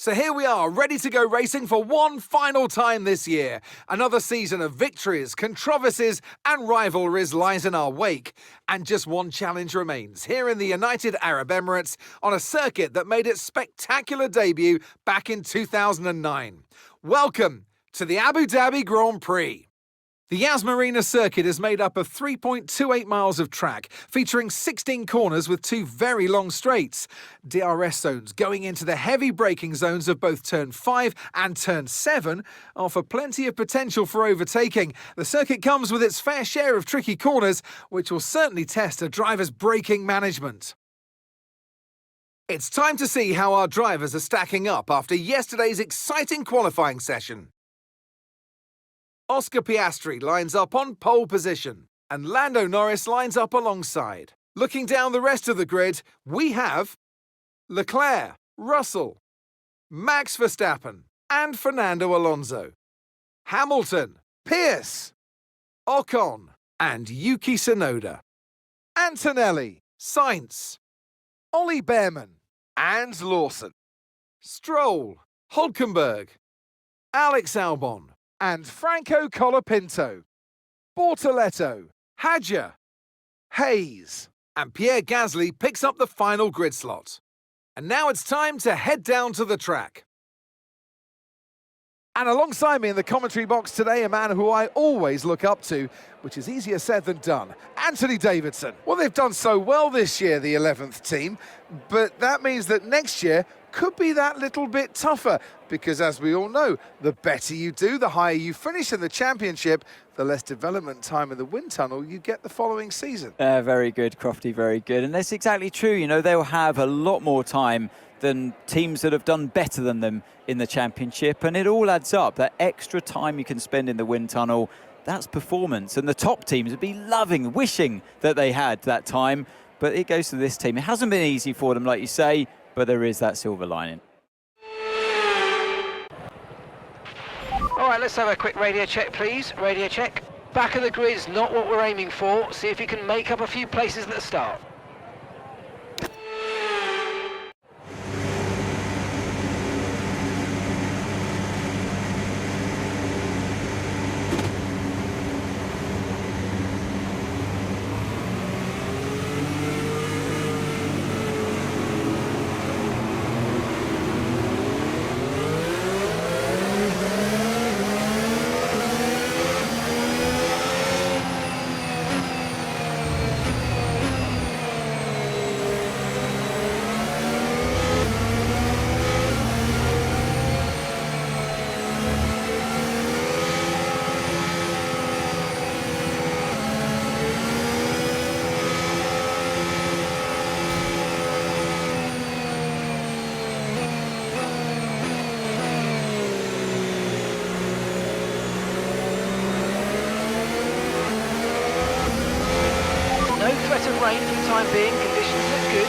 So here we are, ready to go racing for one final time this year. Another season of victories, controversies and rivalries lies in our wake. And just one challenge remains, here in the United Arab Emirates, on a circuit that made its spectacular debut back in 2009. Welcome to the Abu Dhabi Grand Prix. The Yas Marina circuit is made up of 3.28 miles of track, featuring 16 corners with 2 very long straights. DRS zones going into the heavy braking zones of both Turn 5 and Turn 7 offer plenty of potential for overtaking. The circuit comes with its fair share of tricky corners, which will certainly test a driver's braking management. It's time to see how our drivers are stacking up after yesterday's exciting qualifying session. Oscar Piastri lines up on pole position, and Lando Norris lines up alongside. Looking down the rest of the grid, we have Leclerc, Russell, Max Verstappen, and Fernando Alonso, Hamilton, Pierce, Ocon, and Yuki Tsunoda, Antonelli, Sainz, Ollie Behrman, and Lawson, Stroll, Hülkenberg, Alex Albon, and Franco Colapinto, Bortoletto, Hadjar, Hayes, and Pierre Gasly picks up the final grid slot. And now it's time to head down to the track. And alongside me in the commentary box today, a man who I always look up to, which is easier said than done, Anthony Davidson. Well, they've done so well this year, the 11th team, but that means that next year could be that little bit tougher, because as we all know, the better you do, the higher you finish in the championship, the less development time in the wind tunnel you get the following season. Very good, Crofty, very good. And that's exactly true. You know, they'll have a lot more time than teams that have done better than them in the championship, and it all adds up. That extra time you can spend in the wind tunnel, that's performance. And the top teams would be loving, wishing that they had that time, but it goes to this team. It hasn't been easy for them, like you say, but there is that silver lining. All right, let's have a quick radio check, please. Radio check. Back of the grid's not what we're aiming for. See if you can make up a few places at the start. No threat of rain for the time being, conditions look good.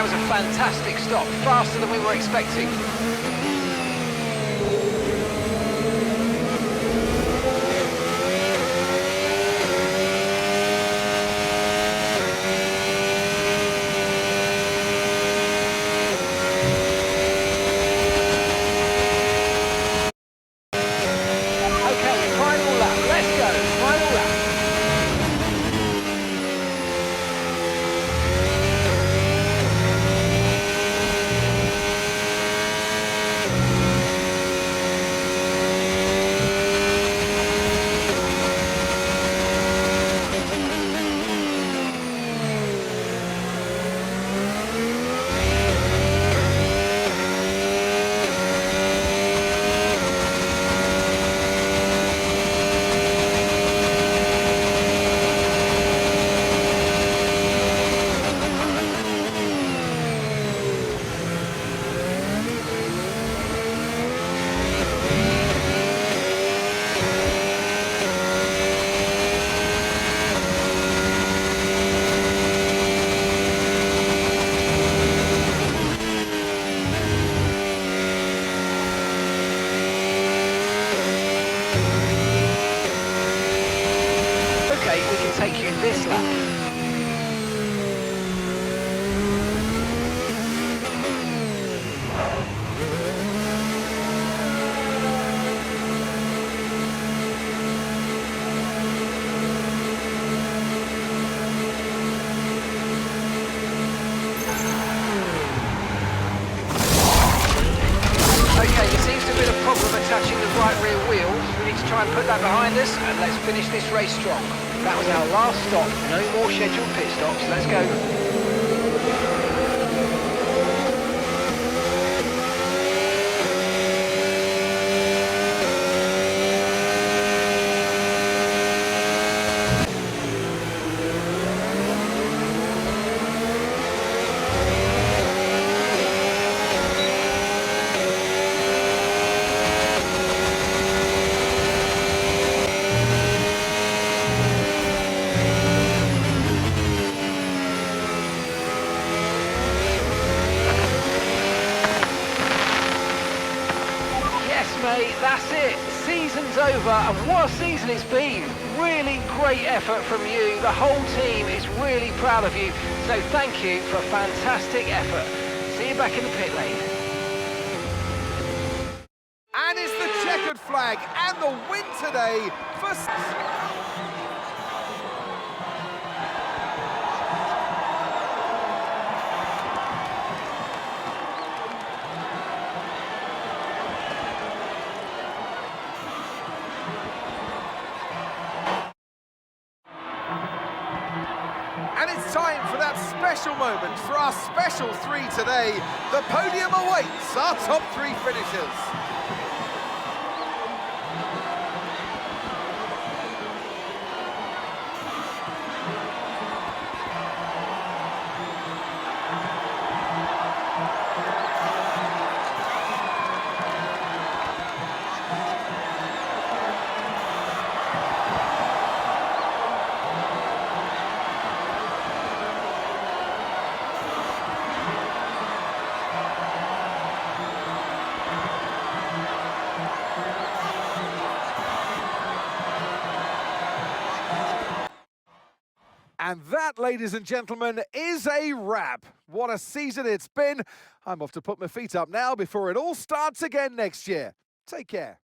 That was a fantastic stop, faster than we were expecting. Take you this lap. Okay, there seems to have been a problem attaching the right rear wheel. We need to try and put that behind us, and let's finish this race strong. That was our last stop. No more scheduled pit stops. Let's go. Mate, that's it. Season's over, and what a season it's been. Really great effort from you. The whole team is really proud of you. So thank you for a fantastic effort. See you back in the pit lane. And it's the checkered flag and the win today for... And it's time for that special moment for our special three today. The podium awaits our top three finishers. And that, ladies and gentlemen, is a wrap. What a season it's been. I'm off to put my feet up now before it all starts again next year. Take care.